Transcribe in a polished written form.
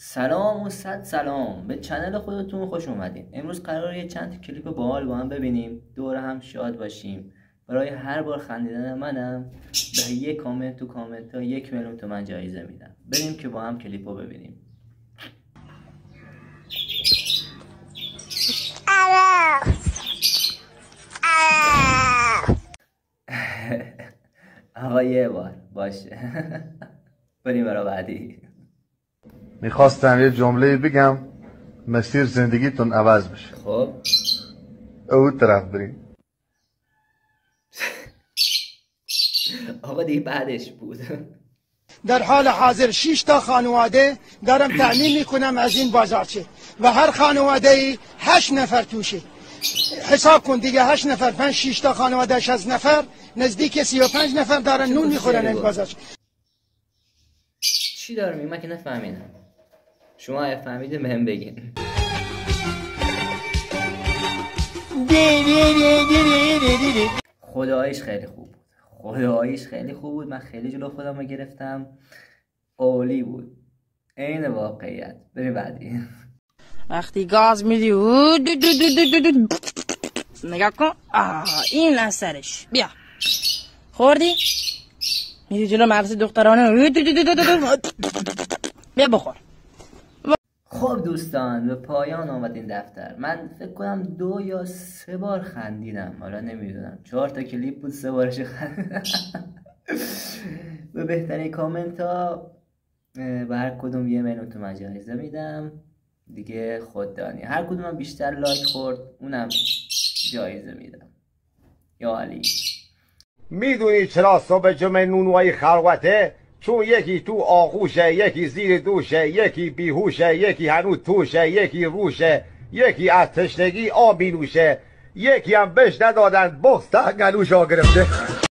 سلام و صد سلام به چنل خودتون، خوش اومدین. امروز قراره یه چند تا کلیپ باحال با هم ببینیم، دور هم شاد باشیم. برای هر بار خندیدن منم به یک کامنت تو کامنت ها 1,000,000 تومن جایزه میدم. بریم که با هم کلیپ رو ببینیم. آقا یه بار باشه. بریم برای بعدی. میخواستم یه جمله بگم مسیر زندگیتون عوض بشه. خب او طرف بریم. آقا دیگه بعدش بود. در حال حاضر 6 تا خانواده دارم تأمین میکنم از این بازارچه و هر خانواده ای 8 نفر توشه. حساب کن دیگه 8 نفر 5 6 تا خانواده 60 نفر، نزدیک 35 نفر دارن نون میخورن این بازارچه. چی داره میگه؟ من که نفهمیدم. شما اگه فهمیدین بهم بگین. خداییش خیلی خوب بود. خداییش خیلی خوب بود. من خیلی جلو خودم رو گرفتم. عالی بود. عین واقعیت. بریم بعدی. وقتی گاز میدی نگاه کن، این اثرش. بیا خوردی؟ میری جلو مغز دخترانه، بیا بخور. خب دوستان، به پایان آمد این دفتر. من فکر کنم 2 یا 3 بار خندیدم، حالا نمیدونم. 4 تا کلیپ بود، 3 بارش خندیدم. به بهترین کامنت ها به هر کدوم 1,000,000 تومن جایزه میدم. دیگه خود دانی، هر کدوم بیشتر لایک خورد اونم جایزه میدم. یا علی. میدونی چرا صبح جمعه نونوای خلوته؟ چون یکی تو آغوشه، یکی زیر دوشه، یکی بیهوشه، یکی هنوز توشه، یکی روشه، یکی از تشنگی آب می نوشه، یکی هم بهش ندادن بغض تا گلوشا گرفته.